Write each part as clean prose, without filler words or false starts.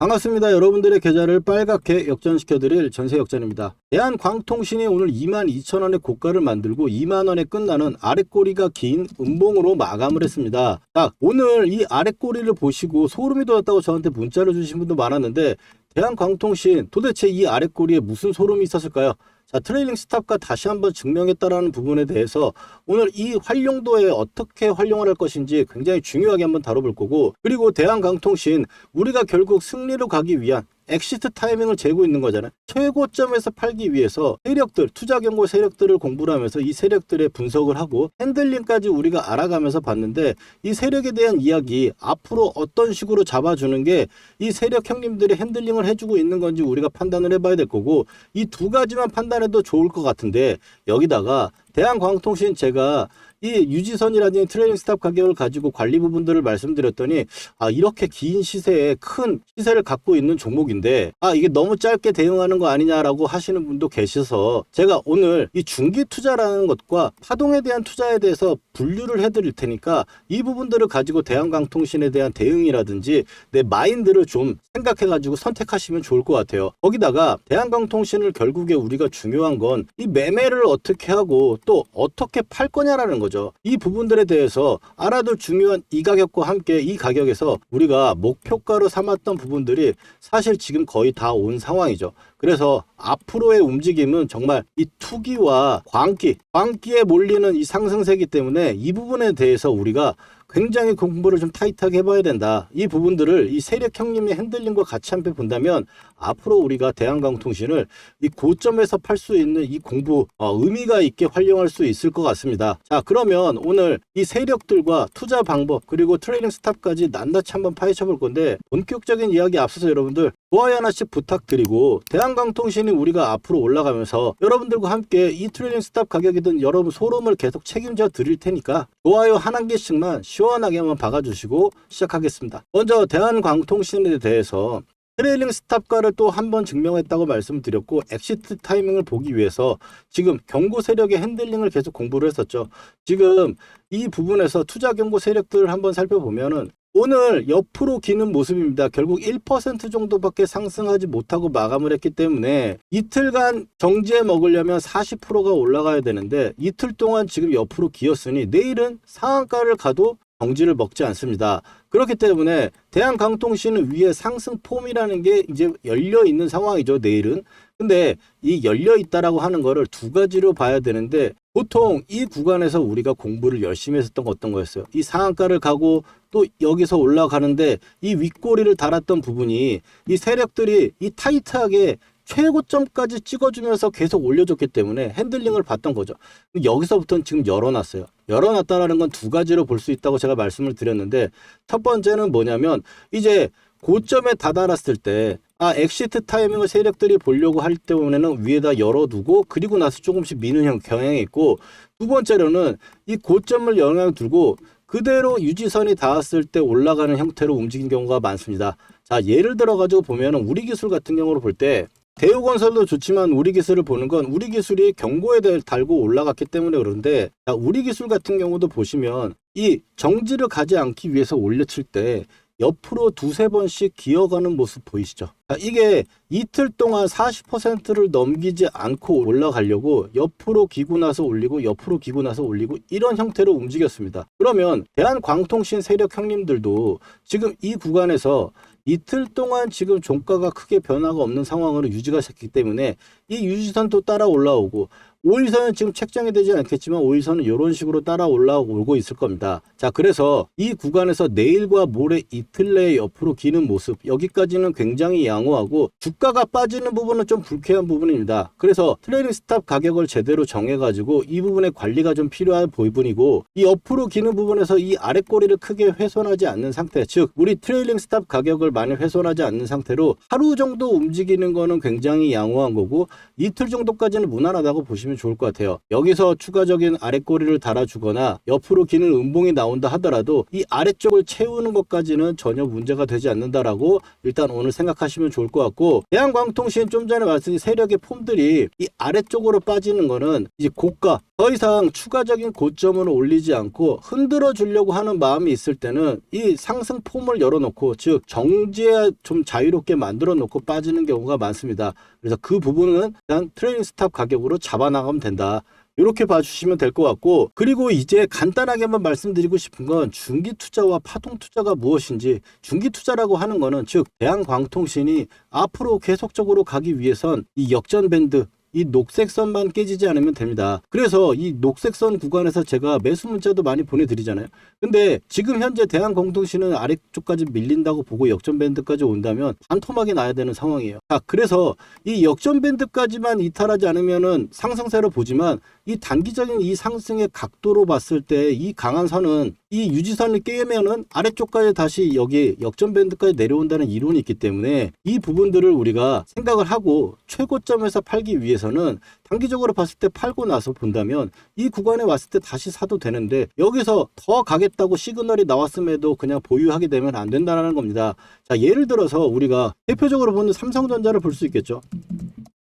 반갑습니다. 여러분들의 계좌를 빨갛게 역전시켜드릴 전세역전입니다. 대한광통신이 오늘 22,000원의 고가를 만들고 2만원에 끝나는 아랫꼬리가 긴 음봉으로 마감을 했습니다. 자, 오늘 이 아랫꼬리를 보시고 소름이 돋았다고 저한테 문자를 주신 분도 많았는데, 대한광통신 도대체 이 아랫꼬리에 무슨 소름이 있었을까요? 자, 트레일링 스탑과 다시 한번 증명했다라는 부분에 대해서 오늘 이 활용도에 어떻게 활용을 할 것인지 굉장히 중요하게 한번 다뤄볼 거고, 그리고 대한광통신 우리가 결국 승리로 가기 위한 엑시트 타이밍을 재고 있는 거잖아요. 최고점에서 팔기 위해서 세력들, 투자 경고 세력들을 공부를 하면서 이 세력들의 분석을 하고 핸들링까지 우리가 알아가면서 봤는데, 이 세력에 대한 이야기 앞으로 어떤 식으로 잡아주는 게 이 세력 형님들이 핸들링을 해주고 있는 건지 우리가 판단을 해봐야 될 거고, 이 두 가지만 판단해도 좋을 것 같은데, 여기다가 대한광통신 제가 이 유지선이라든지 트레일링 스탑 가격을 가지고 관리 부분들을 말씀드렸더니, 이렇게 긴 시세에 큰 시세를 갖고 있는 종목인데 이게 너무 짧게 대응하는 거 아니냐라고 하시는 분도 계셔서, 제가 오늘 이 중기 투자라는 것과 파동에 대한 투자에 대해서 분류를 해드릴 테니까 이 부분들을 가지고 대한광통신에 대한 대응이라든지 내 마인드를 좀 생각해 가지고 선택하시면 좋을 것 같아요. 거기다가 대한광통신을 결국에 우리가 중요한 건 이 매매를 어떻게 하고 또 어떻게 팔 거냐라는 거죠. 이 부분들에 대해서 알아둘 중요한 이 가격과 함께 이 가격에서 우리가 목표가로 삼았던 부분들이 사실 지금 거의 다 온 상황이죠. 그래서 앞으로의 움직임은 정말 이 투기와 광기에 몰리는 이 상승세기 때문에 이 부분에 대해서 우리가 굉장히 공부를 좀 타이트하게 해봐야 된다. 이 부분들을 이 세력 형님의 핸들링과 같이 함께 본다면 앞으로 우리가 대한광통신을 이 고점에서 팔 수 있는 이 공부 의미가 있게 활용할 수 있을 것 같습니다. 자, 그러면 오늘 이 세력들과 투자 방법 그리고 트레이딩 스탑까지 낱낱이 한번 파헤쳐 볼 건데, 본격적인 이야기 앞서서 여러분들 좋아요 하나씩 부탁드리고, 대한광통신이 우리가 앞으로 올라가면서 여러분들과 함께 이 트레이딩 스탑 가격이든 여러분 소름을 계속 책임져 드릴 테니까 좋아요 한 개씩만 시원하게 한번 박아주시고 시작하겠습니다. 먼저 대한광통신에 대해서 트레일링 스탑가를 또 한 번 증명했다고 말씀드렸고, 엑시트 타이밍을 보기 위해서 지금 경고 세력의 핸들링을 계속 공부를 했었죠. 지금 이 부분에서 투자 경고 세력들을 한번 살펴보면은 오늘 옆으로 기는 모습입니다. 결국 1% 정도밖에 상승하지 못하고 마감을 했기 때문에 이틀간 정지해 먹으려면 40%가 올라가야 되는데, 이틀 동안 지금 옆으로 기었으니 내일은 상한가를 가도 정지를 먹지 않습니다. 그렇기 때문에 대한광통신은 위에 상승 폼이라는 게 이제 열려 있는 상황이죠, 내일은. 근데 이 열려 있다라고 하는 거를 두 가지로 봐야 되는데, 보통 이 구간에서 우리가 공부를 열심히 했었던 거 어떤 거였어요? 이 상한가를 가고 또 여기서 올라가는데 이 윗꼬리를 달았던 부분이 이 세력들이 이 타이트하게 최고점까지 찍어주면서 계속 올려줬기 때문에 핸들링을 봤던 거죠. 여기서부터는 지금 열어놨어요. 열어놨다라는 건 두 가지로 볼 수 있다고 제가 말씀을 드렸는데, 첫 번째는 뭐냐면 이제 고점에 다다랐을 때 엑시트 타이밍을 세력들이 보려고 할 때에는 위에다 열어두고 그리고 나서 조금씩 미는 경향이 있고, 두 번째로는 이 고점을 영향을 두고 그대로 유지선이 닿았을 때 올라가는 형태로 움직인 경우가 많습니다. 자, 예를 들어 가지고 보면 우리기술 같은 경우로 볼 때, 대우건설도 좋지만 우리기술을 보는 건 우리기술이 경고에 달고 올라갔기 때문에 그런데, 우리기술 같은 경우도 보시면 이 정지를 가지 않기 위해서 올려칠 때 옆으로 두세 번씩 기어가는 모습 보이시죠? 이게 이틀 동안 40%를 넘기지 않고 올라가려고 옆으로 기고 나서 올리고 옆으로 기고 나서 올리고 이런 형태로 움직였습니다. 그러면 대한광통신 세력 형님들도 지금 이 구간에서 이틀 동안 지금 종가가 크게 변화가 없는 상황으로 유지가 됐기 때문에 이 유지선도 따라 올라오고, 5일선은 지금 책정이 되지 않겠지만 5일선은 이런 식으로 따라 올라오고 있을 겁니다. 자, 그래서 이 구간에서 내일과 모레 이틀 내에 옆으로 기는 모습, 여기까지는 굉장히 양호하고 주가가 빠지는 부분은 좀 불쾌한 부분입니다. 그래서 트레이딩 스탑 가격을 제대로 정해가지고 이 부분에 관리가 좀 필요한 부분이고, 이 옆으로 기는 부분에서 이 아랫꼬리를 크게 훼손하지 않는 상태, 즉 우리 트레이딩 스탑 가격을 많이 훼손하지 않는 상태로 하루 정도 움직이는 거는 굉장히 양호한 거고, 이틀 정도까지는 무난하다고 보시면 좋을 것 같아요. 여기서 추가적인 아랫꼬리를 달아주거나 옆으로 기는 음봉이 나온다 하더라도 이 아래쪽을 채우는 것까지는 전혀 문제가 되지 않는다라고 일단 오늘 생각하시면 좋을 것 같고, 대한광통신 좀 전에 말씀드린 세력의 폼들이 이 아래쪽으로 빠지는 거는 이제 고가, 더 이상 추가적인 고점을 올리지 않고 흔들어 주려고 하는 마음이 있을 때는 이 상승 폼을 열어놓고, 즉 정지에 좀 자유롭게 만들어 놓고 빠지는 경우가 많습니다. 그래서 그 부분은 일단 트레이ling 스탑 가격으로 잡아나가면 된다, 이렇게 봐주시면 될 것 같고, 그리고 이제 간단하게만 말씀드리고 싶은 건 중기 투자와 파동 투자가 무엇인지. 중기 투자라고 하는 거는 즉 대한광통신이 앞으로 계속적으로 가기 위해선 이 역전 밴드, 이 녹색선만 깨지지 않으면 됩니다. 그래서 이 녹색선 구간에서 제가 매수 문자도 많이 보내드리잖아요. 근데 지금 현재 대한광통신은 아래쪽까지 밀린다고 보고 역전밴드까지 온다면 반토막이 나야 되는 상황이에요. 자, 그래서 이 역전밴드까지만 이탈하지 않으면은 상승세로 보지만 이 단기적인 이 상승의 각도로 봤을 때 이 강한 선은 이 유지선을 깨면은 아래쪽까지 다시 여기 역전밴드까지 내려온다는 이론이 있기 때문에 이 부분들을 우리가 생각을 하고 최고점에서 팔기 위해서는 단기적으로 봤을 때 팔고 나서 본다면 이 구간에 왔을 때 다시 사도 되는데, 여기서 더 가겠다고 시그널이 나왔음에도 그냥 보유하게 되면 안 된다는 겁니다. 자, 예를 들어서 우리가 대표적으로 보는 삼성전자를 볼 수 있겠죠.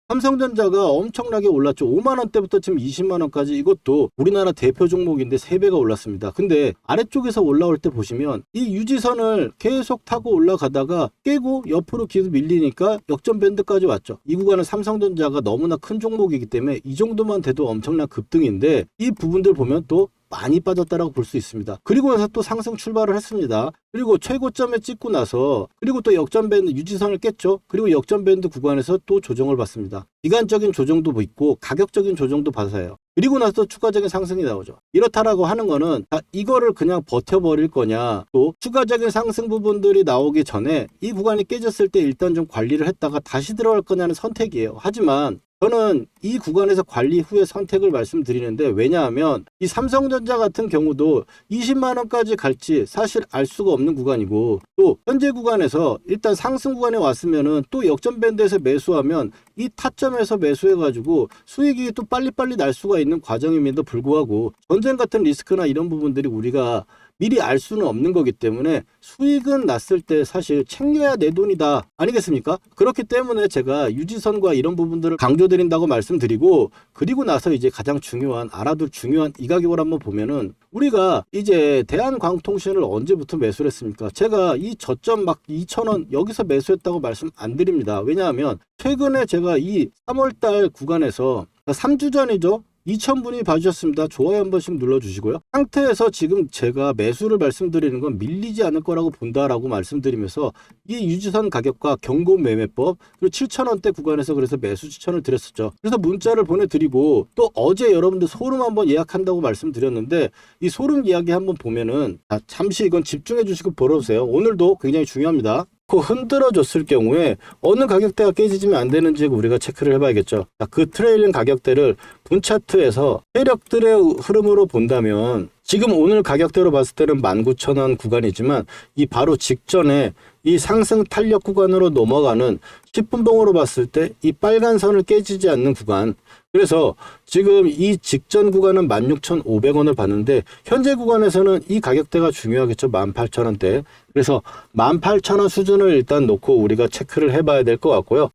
삼성전자가 엄청나게 올랐죠. 5만원대부터 지금 20만원까지, 이것도 우리나라 대표 종목인데 3배가 올랐습니다. 근데 아래쪽에서 올라올 때 보시면 이 유지선을 계속 타고 올라가다가 깨고 옆으로 계속 밀리니까 역전밴드까지 왔죠. 이 구간은 삼성전자가 너무나 큰 종목이기 때문에 이 정도만 돼도 엄청난 급등인데, 이 부분들 보면 또 많이 빠졌다라고 볼 수 있습니다. 그리고 나서 또 상승 출발을 했습니다. 그리고 최고점에 찍고 나서 그리고 또 역전밴드 유지선을 깼죠. 그리고 역전밴드 구간에서 또 조정을 받습니다. 기간적인 조정도 있고 가격적인 조정도 받아요. 그리고 나서 또 추가적인 상승이 나오죠. 이렇다라고 하는 거는 이거를 그냥 버텨버릴 거냐, 또 추가적인 상승 부분들이 나오기 전에 이 구간이 깨졌을 때 일단 좀 관리를 했다가 다시 들어갈 거냐는 선택이에요. 하지만 저는 이 구간에서 관리 후에 선택을 말씀드리는데, 왜냐하면 이 삼성전자 같은 경우도 20만원까지 갈지 사실 알 수가 없는 구간이고, 또 현재 구간에서 일단 상승 구간에 왔으면은 또 역전밴드에서 매수하면 이 타점에서 매수해가지고 수익이 또 빨리빨리 날 수가 있는 과정임에도 불구하고 전쟁 같은 리스크나 이런 부분들이 우리가 미리 알 수는 없는 거기 때문에 수익은 났을 때 사실 챙겨야 내 돈이다 아니겠습니까? 그렇기 때문에 제가 유지선과 이런 부분들을 강조드린다고 말씀드리고, 그리고 나서 이제 가장 중요한, 알아둘 중요한 이 가격을 한번 보면은, 우리가 이제 대한광통신을 언제부터 매수를 했습니까? 제가 이 저점 막 2,000원 여기서 매수했다고 말씀 안 드립니다. 왜냐하면 최근에 제가 이 3월달 구간에서 3주 전이죠. 2,000분이 봐주셨습니다. 좋아요 한 번씩 눌러주시고요. 상태에서 지금 제가 매수를 말씀드리는 건 밀리지 않을 거라고 본다라고 말씀드리면서 이 유지선 가격과 경고 매매법, 그리고 7,000원대 구간에서 그래서 매수 추천을 드렸었죠. 그래서 문자를 보내드리고, 또 어제 여러분들 소름 한번 예약한다고 말씀드렸는데, 이 소름 이야기 한번 보면은, 잠시 이건 집중해 주시고 보러오세요. 오늘도 굉장히 중요합니다. 흔들어 줬을 경우에 어느 가격대가 깨지면 안 되는지 우리가 체크를 해봐야겠죠. 그 트레일링 가격대를 분차트에서 세력들의 흐름으로 본다면, 지금 오늘 가격대로 봤을 때는 19,000원 구간이지만 이 바로 직전에 이 상승 탄력 구간으로 넘어가는 10분봉으로 봤을 때 이 빨간 선을 깨지지 않는 구간, 그래서 지금 이 직전 구간은 16,500원을 봤는데 현재 구간에서는 이 가격대가 중요하겠죠. 18,000원대. 그래서 18,000원 수준을 일단 놓고 우리가 체크를 해봐야 될 것 같고요.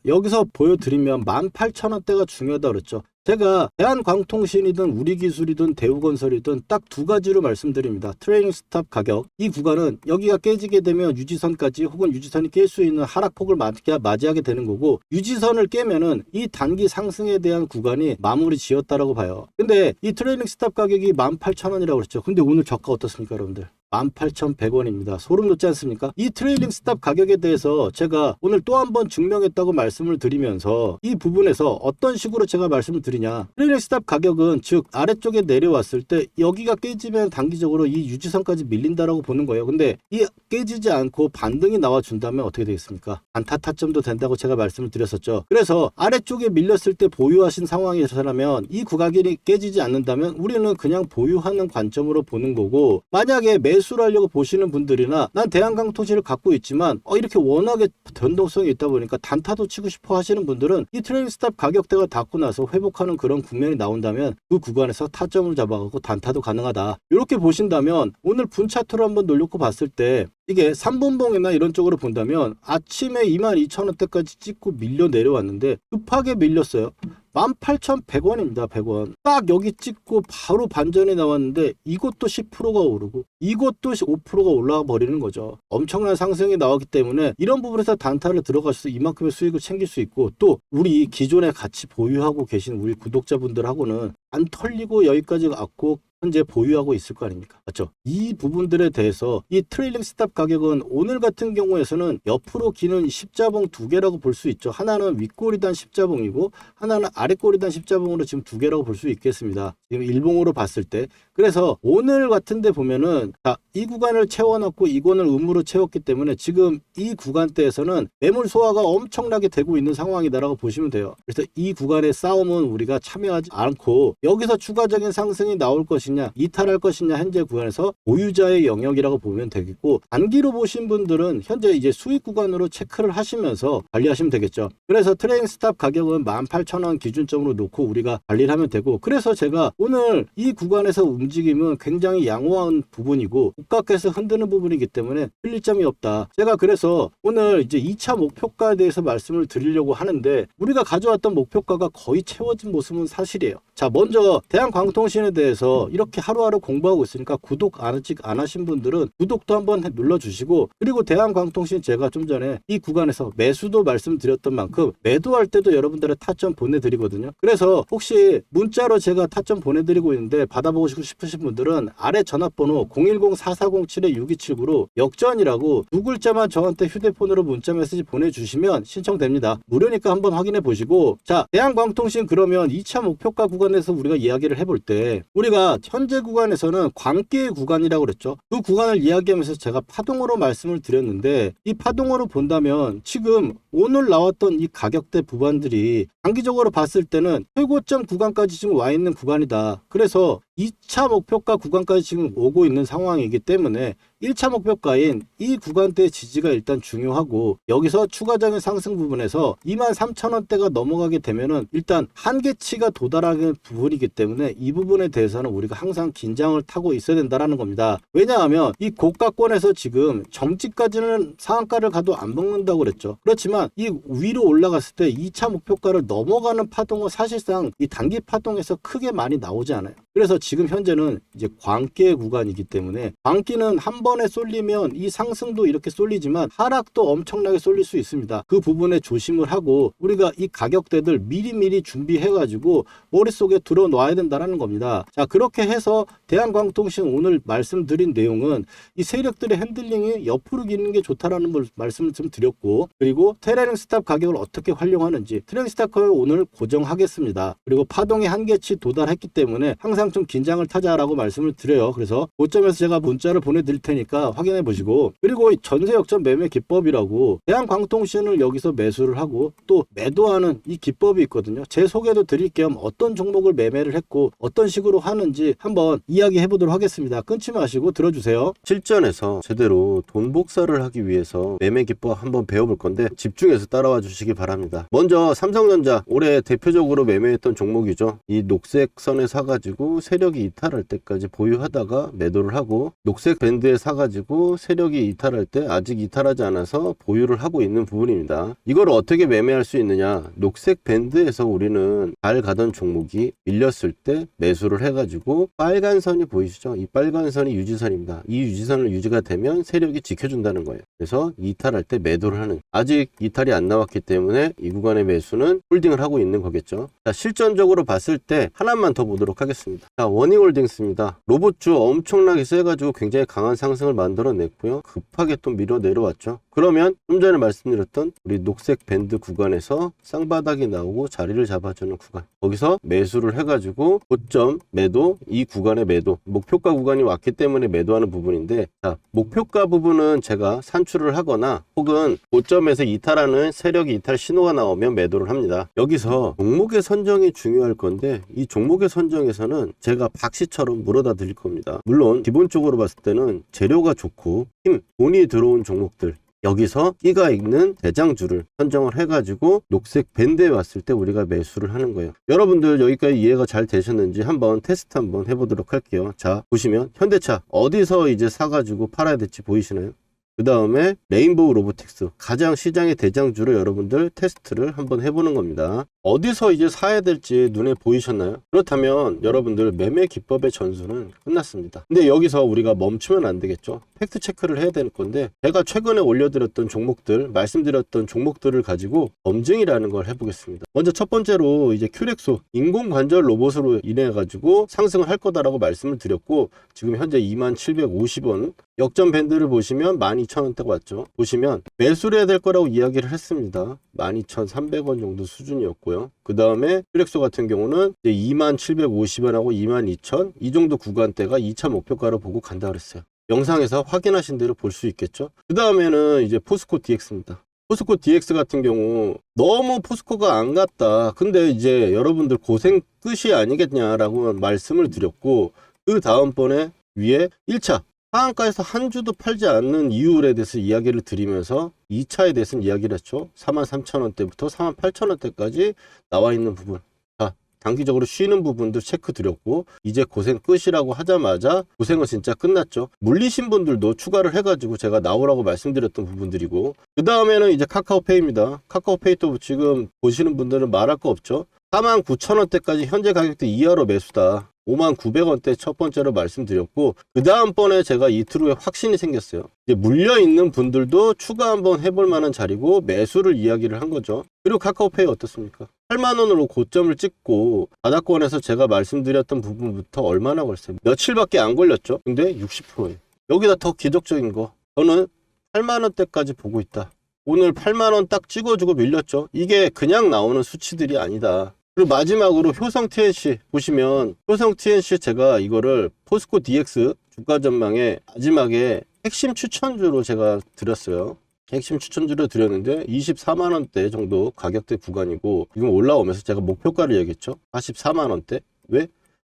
여기서 보여드리면 18,000원대가 중요하다 그랬죠. 제가 대한광통신이든 우리기술이든 대우건설이든 딱 두 가지로 말씀드립니다. 트레이닝 스탑 가격, 이 구간은 여기가 깨지게 되면 유지선까지 혹은 유지선이 깰 수 있는 하락폭을 맞이하게 되는 거고, 유지선을 깨면은 이 단기 상승에 대한 구간이 마무리 지었다라고 봐요. 근데 이 트레이닝 스탑 가격이 18,000원이라고 그랬죠. 근데 오늘 저가 어떻습니까 여러분들? 18,100원입니다. 소름 돋지 않습니까? 이 트레일링 스탑 가격에 대해서 제가 오늘 또 한 번 증명했다고 말씀을 드리면서, 이 부분에서 어떤 식으로 제가 말씀을 드리냐, 트레일링 스탑 가격은 즉 아래쪽에 내려왔을 때 여기가 깨지면 단기적으로 이 유지선까지 밀린다라고 보는 거예요. 근데 이 깨지지 않고 반등이 나와준다면 어떻게 되겠습니까? 안타 타점도 된다고 제가 말씀을 드렸었죠. 그래서 아래쪽에 밀렸을 때 보유하신 상황이라면 이 구간이 깨지지 않는다면 우리는 그냥 보유하는 관점으로 보는 거고, 만약에 매수 매수를 하려고 보시는 분들이나 난 대한강통신을 갖고 있지만 이렇게 워낙에 변동성이 있다 보니까 단타도 치고 싶어 하시는 분들은 이 트레이딩 스탑 가격대가 닿고 나서 회복하는 그런 국면이 나온다면 그 구간에서 타점을 잡아가고 단타도 가능하다. 이렇게 보신다면 오늘 분 차트로 한번 놀려고 봤을 때 이게 3분봉이나 이런 쪽으로 본다면 아침에 22,000원대까지 찍고 밀려 내려왔는데 급하게 밀렸어요. 18,100원입니다. 100원. 딱 여기 찍고 바로 반전이 나왔는데 이것도 10%가 오르고 이것도 5%가 올라가 버리는 거죠. 엄청난 상승이 나왔기 때문에 이런 부분에서 단타를 들어가셔서 이만큼의 수익을 챙길 수 있고 또 우리 기존에 같이 보유하고 계신 우리 구독자분들하고는 안 털리고 여기까지 왔고 현재 보유하고 있을 거 아닙니까? 맞죠? 이 부분들에 대해서 이 트레일링 스탑 가격은 오늘 같은 경우에서는 옆으로 기는 십자봉 두 개라고 볼 수 있죠. 하나는 윗꼬리단 십자봉이고 하나는 아랫꼬리단 십자봉으로 지금 두 개라고 볼 수 있겠습니다. 지금 일봉으로 봤을 때. 그래서 오늘 같은데 보면은 이 구간을 채워놨고 이건을 음으로 채웠기 때문에 지금 이 구간대에서는 매물 소화가 엄청나게 되고 있는 상황이다라고 보시면 돼요. 그래서 이 구간의 싸움은 우리가 참여하지 않고 여기서 추가적인 상승이 나올 것이냐 이탈할 것이냐 현재 구간에서 보유자의 영역이라고 보면 되겠고 단기로 보신 분들은 현재 이제 수익 구간으로 체크를 하시면서 관리하시면 되겠죠. 그래서 트레이딩 스탑 가격은 18,000원 기준점으로 놓고 우리가 관리를 하면 되고 그래서 제가 오늘 이 구간에서 움직임은 굉장히 양호한 부분이고 고가에서 흔드는 부분이기 때문에 틀릴 점이 없다. 제가 그래서 오늘 이제 2차 목표가에 대해서 말씀을 드리려고 하는데 우리가 가져왔던 목표가가 거의 채워진 모습은 사실이에요. 자, 먼저 대한광통신에 대해서 이렇게 하루하루 공부하고 있으니까 구독 아직 안 하신 분들은 구독도 한번 눌러주시고 그리고 대한광통신 제가 좀 전에 이 구간에서 매수도 말씀드렸던 만큼 매도할 때도 여러분들의 타점 보내드리거든요. 그래서 혹시 문자로 제가 타점 보내드리고 있는데 받아보고 싶으신 분들은 아래 전화번호 010-4407-6279로 역전이라고 두 글자만 저한테 휴대폰으로 문자 메시지 보내주시면 신청됩니다. 무료니까 한번 확인해 보시고 자, 대한광통신 그러면 2차 목표가 구간에서 우리가 이야기를 해볼 때 우리가 현재 구간에서는 광기의 구간이라고 그랬죠. 그 구간을 이야기하면서 제가 파동으로 말씀을 드렸는데 이 파동으로 본다면 지금 오늘 나왔던 이 가격대 부분들이 장기적으로 봤을 때는 최고점 구간까지 지금 와 있는 구간이다. 그래서 2차 목표가 구간까지 지금 오고 있는 상황이기 때문에 1차 목표가인 이 구간대의 지지가 일단 중요하고 여기서 추가적인 상승 부분에서 23,000원대가 넘어가게 되면은 일단 한계치가 도달하는 부분이기 때문에 이 부분에 대해서는 우리가 항상 긴장을 타고 있어야 된다라는 겁니다. 왜냐하면 이 고가권에서 지금 정지까지는 상한가를 가도 안 먹는다고 그랬죠. 그렇지만 이 위로 올라갔을 때 2차 목표가를 넘어가는 파동은 사실상 이 단기 파동에서 크게 많이 나오지 않아요. 그래서 지금 현재는 이제 광기의 구간이기 때문에 광기는 한 번에 쏠리면 이 상승도 이렇게 쏠리지만 하락도 엄청나게 쏠릴 수 있습니다. 그 부분에 조심을 하고 우리가 이 가격대들 미리미리 준비해가지고 머릿속에 들어놔야 된다는 겁니다. 자, 그렇게 해서 대한광통신 오늘 말씀드린 내용은 이 세력들의 핸들링이 옆으로 기는 게 좋다라는 말씀을 좀 드렸고 그리고 트레이딩 스탑 가격을 어떻게 활용하는지 트레이딩 스탑 가격을 오늘 고정하겠습니다. 그리고 파동의 한계치 도달했기 때문에 항상 좀 긴장을 타자라고 말씀을 드려요. 그래서 고점에서 제가 문자를 보내드릴 테니까 확인해 보시고 그리고 전세 역전 매매 기법이라고 대한광통신을 여기서 매수를 하고 또 매도하는 이 기법이 있거든요. 제 소개도 드릴 겸 어떤 종목을 매매를 했고 어떤 식으로 하는지 한번 이야기해 보도록 하겠습니다. 끊지 마시고 들어주세요. 실전에서 제대로 돈 복사를 하기 위해서 매매 기법 한번 배워볼 건데 집중해서 따라와 주시기 바랍니다. 먼저 삼성전자 올해 대표적으로 매매했던 종목이죠. 이 녹색 선에 사가지고 세력이 이탈할 때까지 보유하다가 매도를 하고 녹색 밴드에 사가지고 세력이 이탈할 때 아직 이탈하지 않아서 보유를 하고 있는 부분입니다. 이걸 어떻게 매매할 수 있느냐, 녹색 밴드에서 우리는 잘 가던 종목이 밀렸을 때 매수를 해가지고 빨간 선이 보이시죠? 이 빨간 선이 유지선입니다. 이 유지선을 유지가 되면 세력이 지켜준다는 거예요. 그래서 이탈할 때 매도를 하는, 아직 이탈이 안 나왔기 때문에 이 구간의 매수는 홀딩을 하고 있는 거겠죠. 자, 실전적으로 봤을 때 하나만 더 보도록 하겠습니다. 자, 워닝홀딩스입니다. 로봇주 엄청나게 세가지고 굉장히 강한 상승을 만들어냈고요. 급하게 또 밀어 내려왔죠. 그러면 좀 전에 말씀드렸던 우리 녹색 밴드 구간에서 쌍바닥이 나오고 자리를 잡아주는 구간, 거기서 매수를 해가지고 고점 매도, 이 구간의 매도, 목표가 구간이 왔기 때문에 매도하는 부분인데, 자, 목표가 부분은 제가 산출을 하거나 혹은 고점에서 이탈하는 세력이 이탈 신호가 나오면 매도를 합니다. 여기서 종목의 선정이 중요할 건데 이 종목의 선정에서는 제가 박씨처럼 물어다 드릴 겁니다. 물론 기본적으로 봤을 때는 재료가 좋고 힘, 돈이 들어온 종목들, 여기서 끼가 있는 대장주를 선정을 해가지고 녹색 밴드에 왔을 때 우리가 매수를 하는 거예요. 여러분들 여기까지 이해가 잘 되셨는지 한번 테스트 한번 해보도록 할게요. 자, 보시면 현대차 어디서 이제 사가지고 팔아야 될지 보이시나요? 그 다음에 레인보우 로보틱스, 가장 시장의 대장주를 여러분들 테스트를 한번 해보는 겁니다. 어디서 이제 사야 될지 눈에 보이셨나요? 그렇다면 여러분들 매매 기법의 전수는 끝났습니다. 근데 여기서 우리가 멈추면 안 되겠죠. 팩트 체크를 해야 되는 건데, 제가 최근에 올려드렸던 종목들, 말씀드렸던 종목들을 가지고 검증이라는 걸 해보겠습니다. 먼저 첫 번째로 이제 큐렉소, 인공관절 로봇으로 인해 가지고 상승을 할 거다라고 말씀을 드렸고, 지금 현재 2750원, 역전 밴드를 보시면 12,000원대가 왔죠. 보시면 매수를 해야 될 거라고 이야기를 했습니다. 12,300원 정도 수준이었고요. 그 다음에 퓨렉소 같은 경우는 이제 2750원하고 22,000, 이 정도 구간대가 2차 목표가로 보고 간다 그랬어요. 영상에서 확인하신 대로 볼 수 있겠죠. 그 다음에는 이제 포스코 DX입니다. 포스코 DX 같은 경우 너무 포스코가 안 갔다. 근데 이제 여러분들 고생 끝이 아니겠냐라고 말씀을 드렸고, 그 다음번에 위에 1차 하한가에서 한 주도 팔지 않는 이유에 대해서 이야기를 드리면서 2차에 대해서는 이야기를 했죠. 43,000원대부터 48,000원대까지 나와 있는 부분, 자, 단기적으로 쉬는 부분도 체크 드렸고, 이제 고생 끝이라고 하자마자 고생은 진짜 끝났죠. 물리신 분들도 추가를 해가지고 제가 나오라고 말씀드렸던 부분들이고, 그 다음에는 이제 카카오페이입니다. 카카오페이도 지금 보시는 분들은 말할 거 없죠. 49,000원대까지 현재 가격대 이하로 매수다. 59,000원대 첫 번째로 말씀드렸고, 그 다음번에 제가 이틀 후에 확신이 생겼어요. 이제 물려있는 분들도 추가 한번 해볼 만한 자리고 매수를 이야기를 한 거죠. 그리고 카카오페이 어떻습니까? 8만원으로 고점을 찍고 바닥권에서 제가 말씀드렸던 부분부터 얼마나 걸렸어요? 며칠밖에 안 걸렸죠. 근데 60%예요. 여기다 더 기적적인 거, 저는 8만원대까지 보고 있다. 오늘 8만원 딱 찍어주고 밀렸죠. 이게 그냥 나오는 수치들이 아니다. 그리고 마지막으로 효성 TNC 보시면, 효성 TNC 제가 이거를 포스코 DX 주가 전망에 마지막에 핵심 추천주로 제가 드렸어요. 핵심 추천주로 드렸는데 24만원대 정도 가격대 구간이고, 지금 올라오면서 제가 목표가를 얘기했죠. 44만원대. 왜?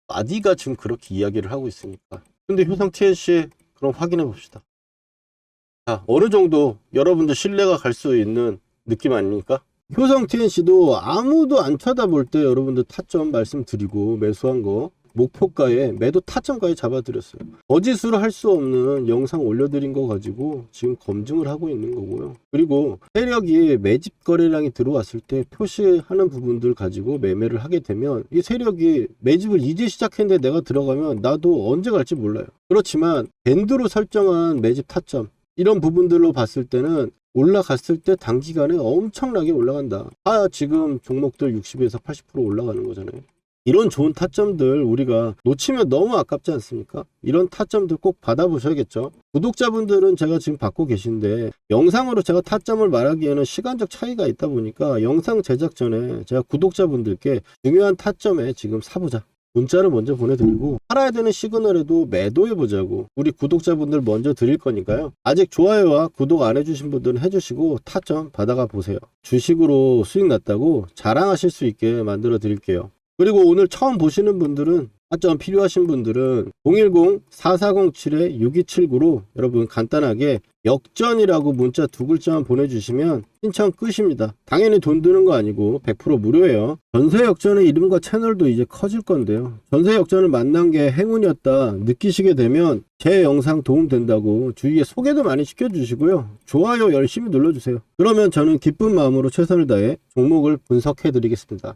아디가 지금 그렇게 이야기를 하고 있으니까. 근데 효성 TNC 그럼 확인해 봅시다. 자, 어느 정도 여러분들 신뢰가 갈 수 있는 느낌 아닙니까? 효성 TNC도 아무도 안 쳐다볼 때 여러분들 타점 말씀드리고 매수한 거 목표가에 매도 타점까지 잡아드렸어요. 거짓으로 할 수 없는 영상 올려드린 거 가지고 지금 검증을 하고 있는 거고요. 그리고 세력이 매집 거래량이 들어왔을 때 표시하는 부분들 가지고 매매를 하게 되면, 이 세력이 매집을 이제 시작했는데 내가 들어가면 나도 언제 갈지 몰라요. 그렇지만 밴드로 설정한 매집 타점, 이런 부분들로 봤을 때는 올라갔을 때 단기간에 엄청나게 올라간다. 지금 종목들 60에서 80% 올라가는 거잖아요. 이런 좋은 타점들 우리가 놓치면 너무 아깝지 않습니까? 이런 타점들 꼭 받아보셔야겠죠. 구독자분들은 제가 지금 받고 계신데, 영상으로 제가 타점을 말하기에는 시간적 차이가 있다 보니까 영상 제작 전에 제가 구독자분들께 중요한 타점에 지금 사보자, 문자를 먼저 보내드리고, 팔아야 되는 시그널에도 매도해보자고 우리 구독자분들 먼저 드릴 거니까요. 아직 좋아요와 구독 안 해주신 분들은 해주시고 타점 받아가 보세요. 주식으로 수익 났다고 자랑하실 수 있게 만들어 드릴게요. 그리고 오늘 처음 보시는 분들은, 타점 필요하신 분들은 010-4407-6279로 여러분 간단하게 역전이라고 문자 2글자만 보내주시면 신청 끝입니다. 당연히 돈 드는 거 아니고 100% 무료예요. 전세 역전의 이름과 채널도 이제 커질 건데요. 전세 역전을 만난 게 행운이었다 느끼시게 되면 제 영상 도움 된다고 주위에 소개도 많이 시켜주시고요. 좋아요 열심히 눌러주세요. 그러면 저는 기쁜 마음으로 최선을 다해 종목을 분석해 드리겠습니다.